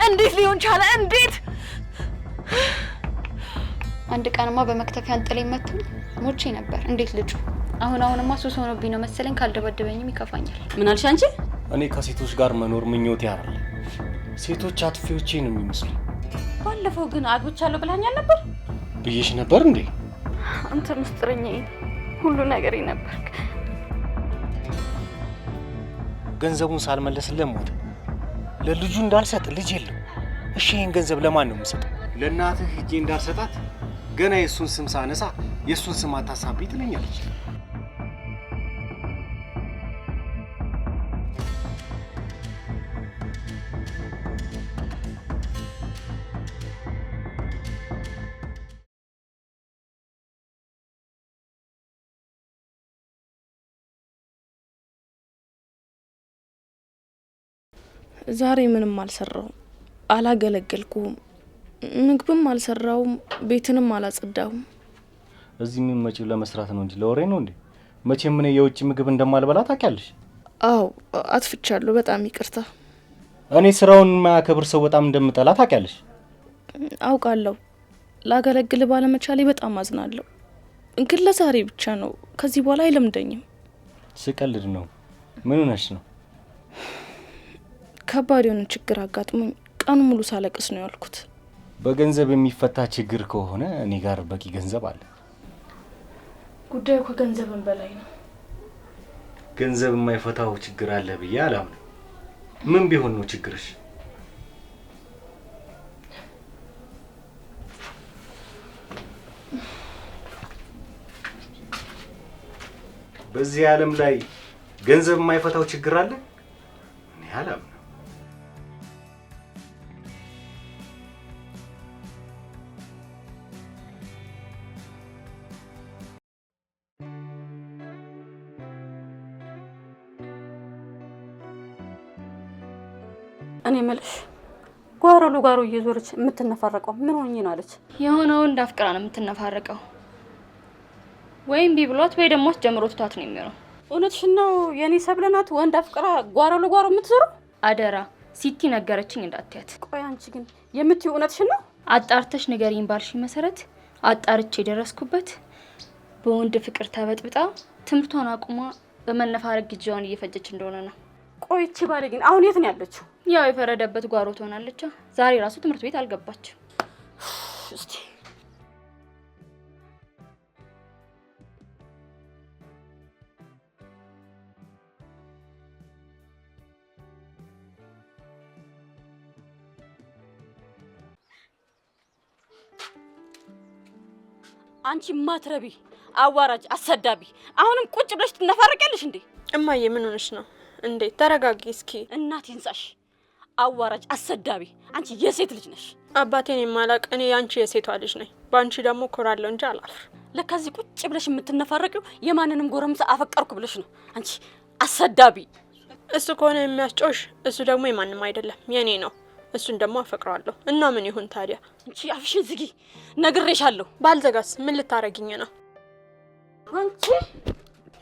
እንዴት ሊሆን ቻለ? እንዴት? አንድ ቀንማ በመክተፊያ አንጥለኝ መቱኝ ሞቼ ነበር። እንዴት ልጁ አሁንማ ሱስ ሆኖብኝ ነው መሰለኝ። ካልደበደበኝም ይከፋኛል። ምን አልሽ አንቺ? እኔ ከሴቶች ጋር መኖር ምኞቴ አይደል። ሴቶች አጥፊዎቼ ነው የሚመስሉኝ። ባለፈው ግን አግብቻለሁ ብላኛል ነበር ብዬሽ ነበር እንዴ? አንተ ምስጥረኛዬ ሁሉ ነገሬ ነበርክ። ገንዘቡን ሳልመለስለት ሞተ። ለልጁ እንዳልሰጥ ልጅ የለም። እሺ ይሄን ገንዘብ ለማን ነው የምሰጠው? ለእናትህ ሂጄ እንዳልሰጣት ገና የእሱን ስም ሳነሳ የእሱን ስም አታሳብኝ ትለኛለች። ዛሬ ምንም አልሰራውም፣ አላገለገልኩም፣ ምግብም አልሰራውም፣ ቤትንም አላጸዳውም። እዚህ ምን መጪው ለመስራት ነው እንጂ ለወሬ ነው እንዴ? መቼም ምን የውጭ ምግብ እንደማልበላ ታውቂያለሽ። አዎ አጥፍቻለሁ፣ በጣም ይቅርታ። እኔ ስራውን የማያከብር ሰው በጣም እንደምጠላ ታውቂያለሽ። አውቃለሁ። ላገለግል ባለመቻሌ በጣም አዝናለሁ። ግን ለዛሬ ብቻ ነው፣ ከዚህ በኋላ አይለምደኝም። ስቀልድ ነው። ምን ሆነሽ ነው? ከባድ የሆነ ችግር አጋጥሞኝ ቀኑ ሙሉ ሳለቅስ ነው ያልኩት። በገንዘብ የሚፈታ ችግር ከሆነ እኔ ጋር በቂ ገንዘብ አለ። ጉዳዩ ከገንዘብም በላይ ነው። ገንዘብ የማይፈታው ችግር አለ ብዬ አላምንም። ምን ቢሆን ነው ችግርሽ? በዚህ ዓለም ላይ ገንዘብ የማይፈታው ችግር አለ? እኔ አላምንም። እኔ መልሽ ጓሮ ለጓሮ እየዞረች የምትነፋረቀው ምን ሆኜ ነው አለች። የሆነው እንዳፍቅራ ነው የምትነፋረቀው። ወይም ቢብሏት ወይ ደግሞ ጀምሮ ትቷት ነው የሚሆነው። እውነትሽን ነው። የኔ ሰብለናት ወንድ አፍቅራ ጓሮ ለጓሮ የምትዞረው። አደራ ሲቲ ነገረችኝ እንዳትያት። ቆይ አንቺ ግን የምትይው እውነትሽን ነው? አጣርተሽ ንገሪኝ ባልሽ መሰረት አጣርቼ የደረስኩበት በወንድ ፍቅር ተበጥብጣ ትምህርቷን አቁማ በመነፋረቅ ጊዜዋን እየፈጀች እንደሆነ ነው። ቆይ እቺ ባለ ግን አሁን የት ነው ያለችው? ያው የፈረደበት ጓሮ ትሆናለች። ዛሬ ራሱ ትምህርት ቤት አልገባችም። እስቲ አንቺ ማትረቢ አዋራጅ አሰዳቢ አሁንም ቁጭ ብለሽ ትነፋረቂያለሽ እንዴ? እማዬ ምን ሆነሽ ነው እንዴ? ተረጋጊ እስኪ። እናቴ እንሳሽ። አዋራጅ አሰዳቢ አንቺ የሴት ልጅ ነሽ። አባቴን የማላቅ እኔ አንቺ የሴቷ ልጅ ነኝ። ባንቺ ደግሞ ኮራለሁ እንጂ አላፍር። ለካዚህ ቁጭ ብለሽ የምትነፋረቂው የማንንም ጎረምሳ አፈቀርኩ ብለሽ ነው። አንቺ አሰዳቢ። እሱ ከሆነ የሚያስጮሽ እሱ ደግሞ የማንም አይደለም የኔ ነው። እሱን ደግሞ አፈቅረዋለሁ እና ምን ይሁን ታዲያ? አንቺ አፍሽን ዝጊ፣ ነግሬሻለሁ። ባልዘጋስ ምን ልታረጊኝ ነው? አንቺ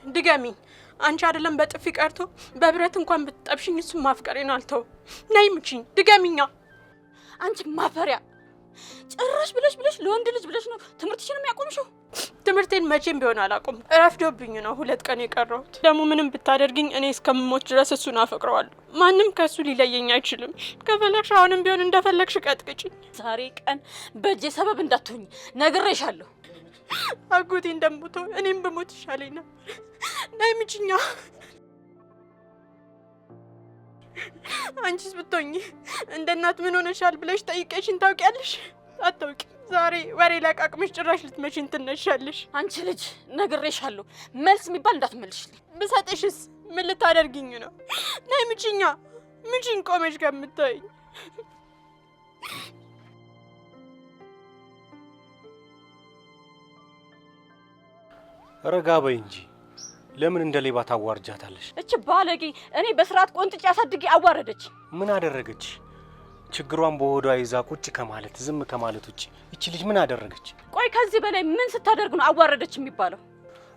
ድገሚኝ። አንቺ አይደለም በጥፊ ቀርቶ በብረት እንኳን ብትጠብሽኝ እሱ ማፍቀሬን አልተው። ነይ ምቺኝ፣ ድገሚኛ። አንቺ ማፈሪያ ጭራሽ ብለሽ ለወንድ ልጅ ብለሽ ነው ትምህርትሽንም ያቆምሽው? ትምህርቴን መቼም ቢሆን አላቆም። ረፍዶብኝ ነው 2 ቀን የቀረሁት። ደግሞ ምንም ብታደርግኝ እኔ እስከምሞት ድረስ እሱን አፈቅረዋለሁ። ማንም ከሱ ሊለየኝ አይችልም። ከፈለግሽ አሁንም ቢሆን እንደፈለግሽ ቀጥቅጭኝ። ዛሬ ቀን በእጄ ሰበብ እንዳትሆኝ ነግሬሻለሁ። አጎቴ እንደሞተው እኔም በሞት ይሻለኝ ነበር። ነይ ምቺኛ። አንቺስ ብትሆኚ እንደ እናት ምን ሆነሻል ብለሽ ጠይቀሽኝ ታውቂያለሽ? አታውቂ። ዛሬ ወሬ ለቃቅምሽ ጭራሽ ልትመጪኝ ትነሻለሽ። አንቺ ልጅ ነግሬሻለሁ፣ መልስ የሚባል እንዳትመልሽልኝ። ብሰጥሽስ ምን ልታደርጊኝ ነው? ነይ ምቺኛ። ምቺኝ ቆመሽ ከምታይኝ። ረጋ በይ እንጂ ለምን እንደ ሌባ ታዋርጃታለሽ? እቺ ባለጌ እኔ በስርዓት ቆንጥጬ አሳድጌ አዋረደች። ምን አደረገች? ችግሯን በሆዷ ይዛ ቁጭ ከማለት ዝም ከማለት ውጪ እቺ ልጅ ምን አደረገች? ቆይ ከዚህ በላይ ምን ስታደርግ ነው አዋረደች የሚባለው?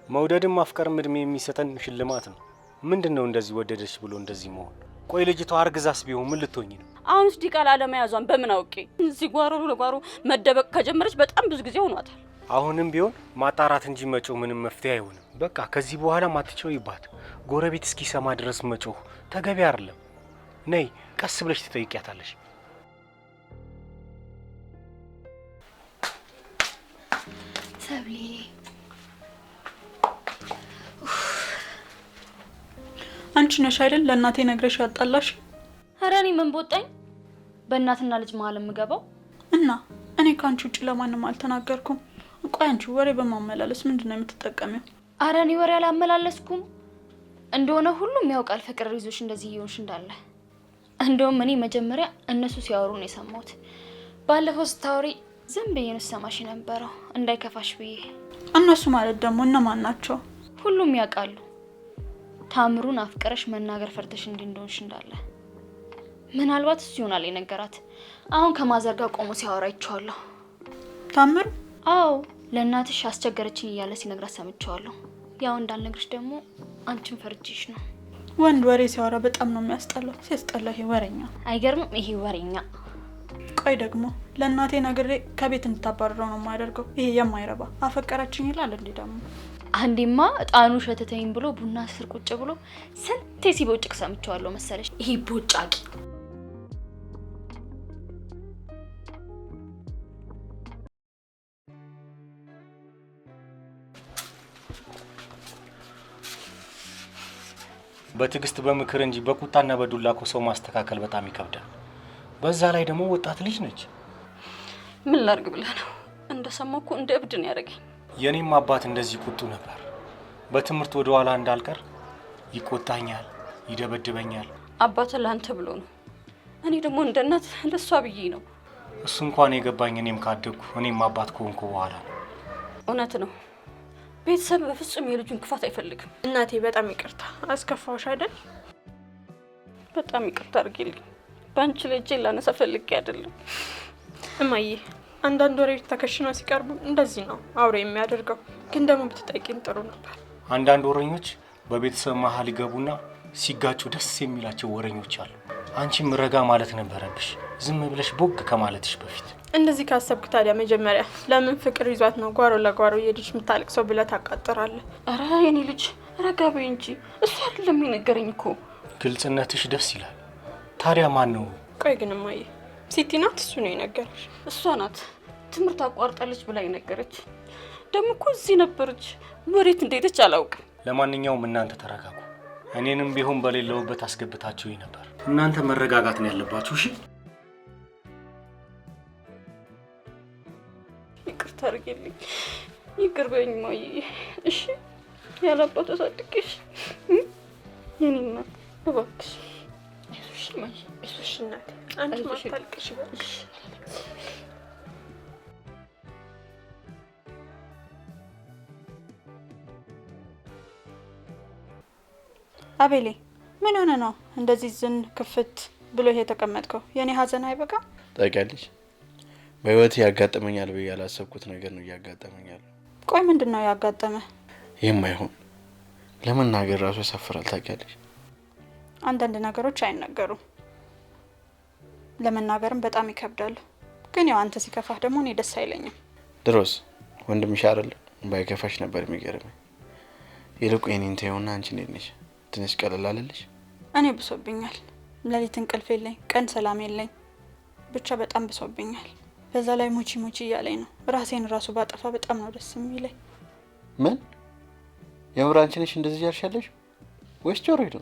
መውደድም ማፍቀርም እድሜ የሚሰጠን ሽልማት ነው። ምንድነው እንደዚህ ወደደች ብሎ እንደዚህ መሆን? ቆይ ልጅቷ አርግዛስ ቢሆን ምን ልትሆኚ ነው? አሁንስ ዲቃላ አለመያዟን በምን አውቄ? እዚህ ጓሮ ለጓሮ መደበቅ ከጀመረች በጣም ብዙ ጊዜ ሆኗታል። አሁንም ቢሆን ማጣራት እንጂ መጮህ ምንም መፍትሄ አይሆንም። በቃ ከዚህ በኋላ ማትቸው ይባት ጎረቤት እስኪሰማ ድረስ መጮህ ተገቢ አይደለም። ነይ ቀስ ብለሽ ትጠይቂያታለሽ። ሰብሊ አንቺ ነሽ አይደል ለእናቴ ነግረሽ ያጣላሽ? ኧረ እኔ ምን ቦጣኝ? በእናትና ልጅ መሀል የምገባው እና እኔ ከአንቺ ውጭ ለማንም አልተናገርኩም። ቆይ አንቺ ወሬ በማመላለስ ምንድነው የምትጠቀሚው? ኧረ እኔ ወሬ አላመላለስኩም። እንደሆነ ሁሉም ያውቃል ፍቅር ይዞሽ እንደዚህ ይሆንሽ እንዳለ። እንደውም እኔ መጀመሪያ እነሱ ሲያወሩ ነው የሰማሁት። ባለፈው ስታወሪ ዝም ብዬ ነው ሰማሽ ነበረው እንዳይከፋሽ ብዬ። እነሱ ማለት ደግሞ እነማን ናቸው? ሁሉም ያውቃሉ። ታምሩን አፍቅረሽ መናገር ፈርተሽ እንደሆንሽ እንዳለ። ምናልባት እሱ ይሆናል የነገራት። አሁን ከማዘር ጋር ቆሞ ሲያወራ አይቼዋለሁ። ታምሩ? አዎ ለእናትሽ አስቸገረችኝ እያለ ሲነግራት ሰምቼዋለሁ። ያው እንዳልነግርሽ ደግሞ አንቺን ፈርጅሽ ነው። ወንድ ወሬ ሲያወራ በጣም ነው የሚያስጠላው። ሲያስጠላ ይሄ ወሬኛ። አይገርምም? ይሄ ወሬኛ። ቆይ ደግሞ ለእናቴ ነግሬ ከቤት እንድታባረረው ነው የማደርገው። ይሄ የማይረባ አፈቀረችኝ ይላል እንዴ ደግሞ። አንዴማ እጣኑ ሸተተኝ ብሎ ቡና ስር ቁጭ ብሎ ስንቴ ሲቦጭቅ ሰምቼዋለሁ መሰለሽ። ይሄ ቦጫቂ። በትዕግስት በምክር እንጂ በቁጣና በዱላ እኮ ሰው ማስተካከል በጣም ይከብዳል። በዛ ላይ ደግሞ ወጣት ልጅ ነች። ምን ላርግ ብለህ ነው? እንደሰማሁ እኮ እንደ እብድ ነው ያደረገኝ። የኔም አባት እንደዚህ ቁጡ ነበር። በትምህርት ወደ ኋላ እንዳልቀር ይቆጣኛል፣ ይደበድበኛል። አባትህ ለአንተ ብሎ ነው። እኔ ደግሞ እንደ እናት ለሷ ብዬ ነው። እሱ እንኳን የገባኝ እኔም ካደግኩ እኔም አባት ከሆንኩ በኋላ ነው። እውነት ነው። ቤተሰብ በፍጹም የልጁን ክፋት አይፈልግም። እናቴ በጣም ይቅርታ አስከፋውሽ አይደል? በጣም ይቅርታ አድርጊልኝ። በአንቺ ላይ እጄን ላነሳ ፈልጌ አይደለም። እማዬ አንዳንድ ወሬዎች ተከሽነው ሲቀርቡ እንደዚህ ነው አውሬ የሚያደርገው። ግን ደግሞ ብትጠይቂን ጥሩ ነበር። አንዳንድ ወሬኞች በቤተሰብ መሀል ይገቡና ሲጋጩ ደስ የሚላቸው ወሬኞች አሉ። አንቺም ረጋ ማለት ነበረብሽ፣ ዝም ብለሽ ቦግ ከማለትሽ በፊት። እንደዚህ ካሰብክ ታዲያ መጀመሪያ ለምን ፍቅር ይዟት ነው ጓሮ ለጓሮ የልጅ የምታለቅሰው ብለህ ታቃጥራለህ? ኧረ የኔ ልጅ ረጋ በይ እንጂ። እሱ አይደለም የነገረኝ እኮ። ግልጽነትሽ ደስ ይላል። ታዲያ ማን ነው? ቆይ ግን እማዬ ሲቲ ናት እሱ ነው የነገረሽ? እሷ ናት ትምህርት አቋርጣለች ብላ የነገረች። ደግሞ እኮ እዚህ ነበረች። ወዴት እንደሄደች አላውቅም። ለማንኛውም እናንተ ተረጋጉ። እኔንም ቢሆን በሌለውበት አስገብታችሁኝ ነበር። እናንተ መረጋጋት ነው ያለባችሁ። እሺ ይቅርታ አድርጊልኝ። ይቅር በይኝ እማዬ። እሺ ያላባቱ ሳድቅሽ የኔና እባክሽ። እሺ እማዬ። እሺ እናቴ አንቺ ማታልቅሽ እባክሽ። አቤሌ ምን ሆነ ነው እንደዚህ ዝን ክፍት ብሎ የተቀመጥከው? የኔ ሀዘን አይበቃ? ታውቂያለሽ በህይወት ያጋጠመኛል ብዬ ያላሰብኩት ነገር ነው እያጋጠመኛል። ቆይ ምንድነው ያጋጠመ? የማይሆን ለመናገር ራሱ ያሳፍራል። ታውቂያለሽ አንዳንድ ነገሮች አይነገሩም፣ ለመናገርም በጣም ይከብዳሉ። ግን ያው አንተ ሲከፋህ ደግሞ እኔ ደስ አይለኝም። ድሮስ ወንድምሽ አይደል ባይከፋሽ ነበር የሚገርመኝ። ይልቁ የኔን ተይውና አንቺ እንዴት ነሽ? ትንሽ ቀለል አለልሽ? እኔ ብሶብኛል። ሌሊት እንቅልፍ የለኝ፣ ቀን ሰላም የለኝ። ብቻ በጣም ብሶብኛል። በዛ ላይ ሙቺ ሙቺ እያለኝ ነው። ራሴን ራሱ ባጠፋ በጣም ነው ደስ የሚለኝ። ምን የምር አንቺ ነሽ እንደዚህ ያልሻለሽ ወይስ ጆሮ ሄዶ?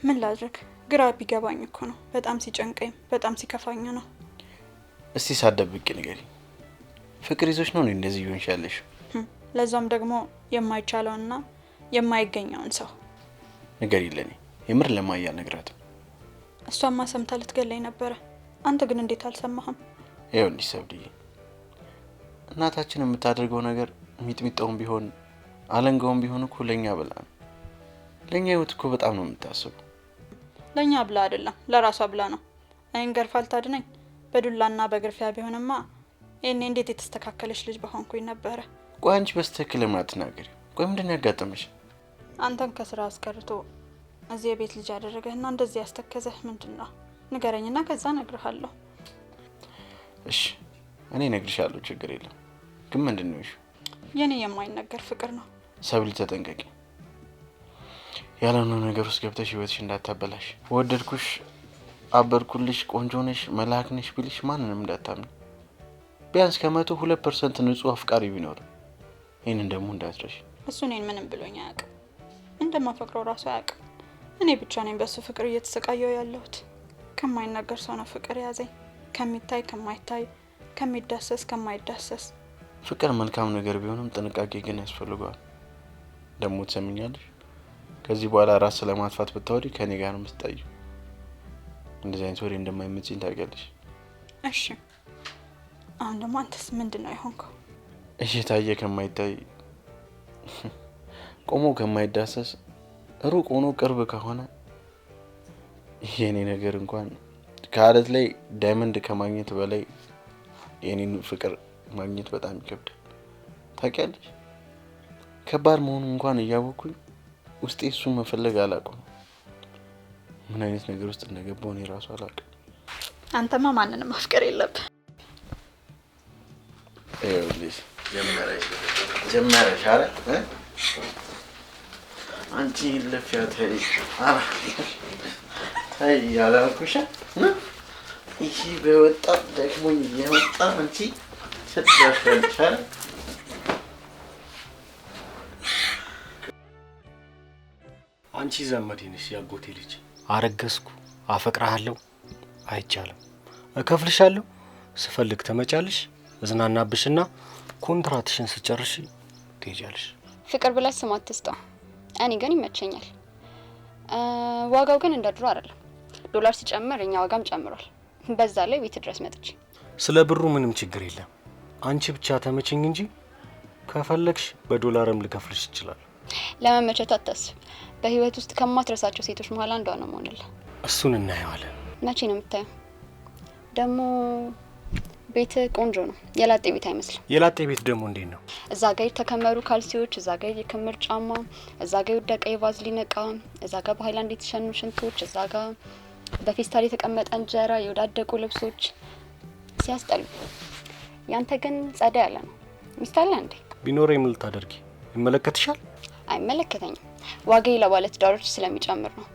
ምን ላድርግ ግራ ቢገባኝ እኮ ነው። በጣም ሲጨንቀኝ በጣም ሲከፋኝ ነው። እስቲ ሳትደብቂ ንገሪኝ። ፍቅር ይዞሽ ነው እንደዚህ ይሆንሻለሽ? ለዛም ደግሞ የማይቻለውና የማይገኘውን ሰው ንገሪልኝ። የምር ለማያ ነግራት። እሷማ ሰምታ ልትገለኝ ነበረ። አንተ ግን እንዴት አልሰማህም? ይኸውልሽ ሰብድዬ፣ እናታችን የምታደርገው ነገር ሚጥሚጣውን ቢሆን አለንጋውን ቢሆን እኮ ለኛ ብላ ነው። ለኛ ህይወት እኮ በጣም ነው የምታስበው። ለኛ ብላ አይደለም ለራሷ ብላ ነው። እኔን ገርፋ ልታድነኝ በዱላና በግርፊያ ቢሆንማ እኔ እንዴት የተስተካከለች ልጅ በሆንኩኝ ነበረ። ቆይ አንቺ በስተክል ማትናገሪ። ቆይ ምንድነው ያጋጠመሽ? አንተን ከስራ አስቀርቶ እዚህ የቤት ልጅ ያደረገህና እንደዚህ ያስተከዘህ ምንድነው? ንገረኝና ከዛ እነግርሃለሁ። እሺ እኔ እነግርሻለሁ፣ ችግር የለም። ግን ምንድነው እሺ? የኔ የማይነገር ፍቅር ነው። ሰብሊ ተጠንቀቂ። ያለነው ነገር ውስጥ ገብተሽ ህይወትሽ እንዳታበላሽ። ወደድኩሽ፣ አበርኩልሽ፣ ቆንጆ ነሽ፣ መልአክ ነሽ ቢልሽ ማንንም እንዳታምን። ቢያንስ ከ102% ንጹህ አፍቃሪ ቢኖር ይህንን ደግሞ እንዳትረሽ። እሱ እኔን ምንም ብሎኝ አያውቅም። እንደማፈቅረው ራሱ አያውቅም። እኔ ብቻ ነኝ በሱ ፍቅር እየተሰቃየው ያለሁት። ከማይነገር ሰው ነው ፍቅር ያዘኝ። ከሚታይ ከማይታይ፣ ከሚዳሰስ ከማይዳሰስ። ፍቅር መልካም ነገር ቢሆንም ጥንቃቄ ግን ያስፈልገዋል። ደግሞ ትሰምኛለሽ? ከዚህ በኋላ ራስ ስለማጥፋት ብታወሪ ከኔ ጋር ነው የምትጣይው። እንደዚህ አይነት ወሬ እንደማይመችኝ ታውቂያለሽ። እሺ አሁን ደግሞ አንተስ ምንድነው የሆንከው? እሺ ታየ ከማይታይ ቆሞ ከማይዳሰስ ሩቅ ሆኖ ቅርብ ከሆነ የኔ ነገር እንኳን ከአለት ላይ ዳይመንድ ከማግኘት በላይ የኔን ፍቅር ማግኘት በጣም ይከብዳል። ታውቂያለሽ? ከባድ መሆኑ እንኳን እያወኩኝ ውስጤ እሱን መፈለግ አላውቅም። ምን አይነት ነገር ውስጥ እንደገባው እኔ ራሱ አላውቅም። አንተማ ማንንም ማፍቀር የለብህ። ይኸውልሽ ጀመረሽ አይደል? አንቺ ለፊያ ተይ ተይ ያላልኩሽ ይሄ በወጣ ደክሞኝ እየመጣ አንቺ ስትዳፈልሽ አይደል? አንቺ ዘመዴ ነሽ፣ ያጎቴ ልጅ። አረገዝኩ፣ አፈቅርሃለሁ፣ አይቻልም፣ እከፍልሻለሁ፣ ስፈልግ ትመጫለሽ፣ እዝናናብሽና ኮንትራትሽን ስጨርሽ ትሄጃለሽ። ፍቅር ብለሽ ስም አትስጠው። እኔ ግን ይመቸኛል። ዋጋው ግን እንደ ድሮ አይደለም። ዶላር ሲጨምር እኛ ዋጋም ጨምሯል። በዛ ላይ ቤት ድረስ መጥቼ ስለ ብሩ ምንም ችግር የለም። አንቺ ብቻ ተመቸኝ እንጂ ከፈለግሽ በዶላርም ልከፍልሽ ይችላል። ለመመቸት አታስብ። በህይወት ውስጥ ከማትረሳቸው ሴቶች መሀል አንዷ ነው መሆንልህ። እሱን እናየዋለን። መቼ ነው የምታየው? ደግሞ ቤት ቆንጆ ነው። የላጤ ቤት አይመስልም። የላጤ ቤት ደግሞ እንዴት ነው? እዛ ጋር የተከመሩ ካልሲዎች፣ እዛ ጋር የክምር ጫማ፣ እዛ ጋር የወደቀ የቫዝሊን እቃ፣ እዛ ጋር በሃይላንድ የተሸኑ ሽንቶች፣ እዛ ጋር በፌስታል የተቀመጠ እንጀራ፣ የወዳደቁ ልብሶች ሲያስጠሉ። ያንተ ግን ጸዳ ያለ ነው። ሚስት አለ እንዴ? ቢኖር ምን ልታደርጊ? ይመለከትሻል? አይመለከተኝም። ዋጋዬ ለባለ ትዳሮች ስለሚጨምር ነው።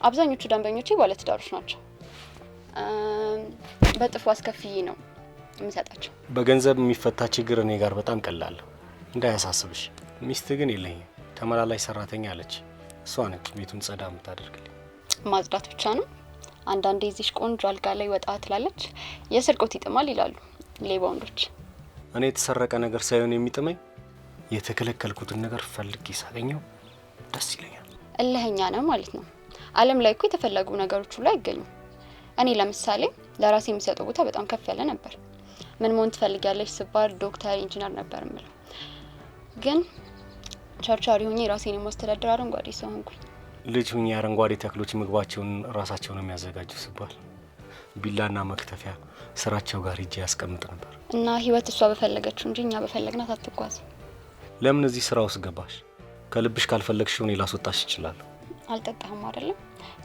አብዛኞቹ ደንበኞቼ ባለ ትዳሮች ናቸው። በጥፎ አስከፍዬ ነው የምሰጣቸው። በገንዘብ የሚፈታ ችግር እኔ ጋር በጣም ቀላል ነው፣ እንዳያሳስብሽ። ሚስት ግን የለኝም። ተመላላሽ ሰራተኛ አለች። እሷ ነች ቤቱን ጸዳ የምታደርግልኝ። ማጽዳት ብቻ ነው። አንዳንዴ እዚህ ቆንጆ አልጋ ላይ ወጣ ትላለች። የስርቆት ይጥማል ይላሉ ሌባ ወንዶች። እኔ የተሰረቀ ነገር ሳይሆን የሚጥመኝ የተከለከልኩትን ነገር ፈልጌ ሳገኘው ደስ ይለኛል። እልህኛ ነው ማለት ነው። ዓለም ላይ እኮ የተፈለጉ ነገሮች ሁሉ አይገኙም። እኔ ለምሳሌ ለራሴ የሚሰጠው ቦታ በጣም ከፍ ያለ ነበር። ምን መሆን ትፈልጊያለሽ ስባል ዶክተር፣ ኢንጂነር ነበር የምለው። ግን ቸርቻሪ ሆኜ ራሴን የማስተዳደር አረንጓዴ ሰው ሆንኩኝ። ልጅ ሁኜ አረንጓዴ ተክሎች ምግባቸውን ራሳቸው ነው የሚያዘጋጁ ስባል ቢላና መክተፊያ ስራቸው ጋር ሂጄ ያስቀምጥ ነበር። እና ህይወት እሷ በፈለገችው እንጂ እኛ በፈለግናት አትጓዝም። ለምን እዚህ ስራ ውስጥ ገባሽ? ከልብሽ ካልፈለግሽው እኔ ላስወጣሽ እችላለሁ። አልጠጣህም አይደለም?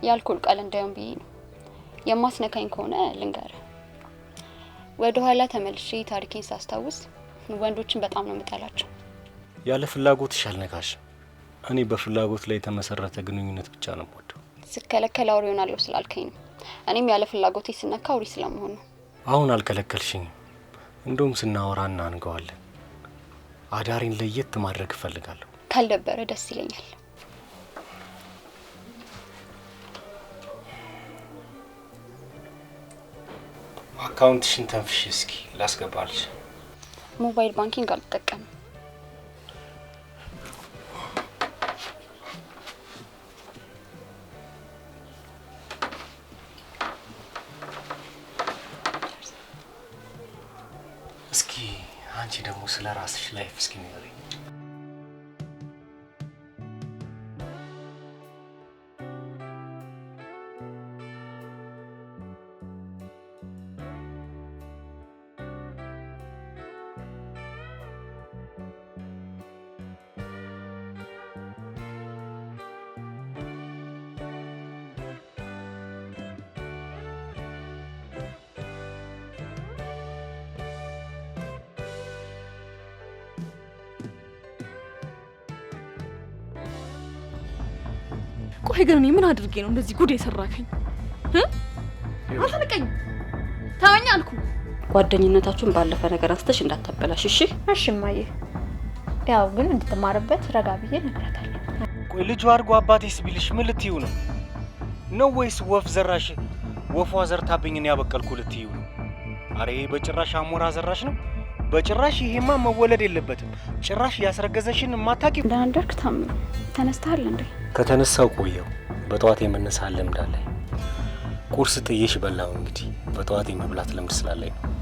የአልኮል ቃል እንዳይሆን ብዬ ነው። የማስነካኝ ከሆነ ልንገርህ። ወደ ኋላ ተመልሼ ታሪኬን ሳስታውስ ወንዶችን በጣም ነው የምጠላቸው። ያለ ፍላጎትሽ አልነካሽም። እኔ በፍላጎት ላይ የተመሰረተ ግንኙነት ብቻ ነው የምወደው። ስከለከል አውሬ ሆናለሁ ስላልከኝ ነው። እኔም ያለ ፍላጎቴ ስነካ አውሬ ስለመሆን ነው። አሁን አልከለከልሽኝም። እንደውም ስናወራ እናንገዋለን። አዳሪን ለየት ማድረግ እፈልጋለሁ። ካልደበረ ደስ ይለኛል። አካውንትሽን ተንፍሽ እስኪ ላስገባልሽ። ሞባይል ባንኪንግ አልጠቀምም። እስኪ አንቺ ደግሞ ስለ ራስሽ ላይፍ እስኪ ንገሪኝ። ቆይ ግን እኔ ምን አድርጌ ነው እንደዚህ ጉድ የሰራከኝ? አትንቀኝ፣ ተወኝ አልኩ። ጓደኝነታችሁን ባለፈ ነገር አንስተሽ እንዳታበላሽ እሺ? እሺ እማዬ፣ ያው ግን እንድትማርበት ረጋ ብዬ እነግራታለሁ። ቆይ ልጁ አድርጎ አባቴስ ቢልሽ ምን ልትይው ነው? ነው ወይስ ወፍ ዘራሽ ወፏ ዘርታብኝ እኔ ያበቀልኩ ልትይው ነው? አሬ በጭራሽ አሞራ ዘራሽ ነው። በጭራሽ ይሄማ መወለድ የለበትም። ጭራሽ ያስረገዘሽን ማታቂ እንዳንደርክ ታምሩ ተነስተሃል እንዴ? ከተነሳው ቆየው። በጠዋት የመነሳ ልምድ አለኝ። ቁርስ ጥዬሽ በላው። እንግዲህ በጠዋት የመብላት ልምድ ስላለኝ ነው።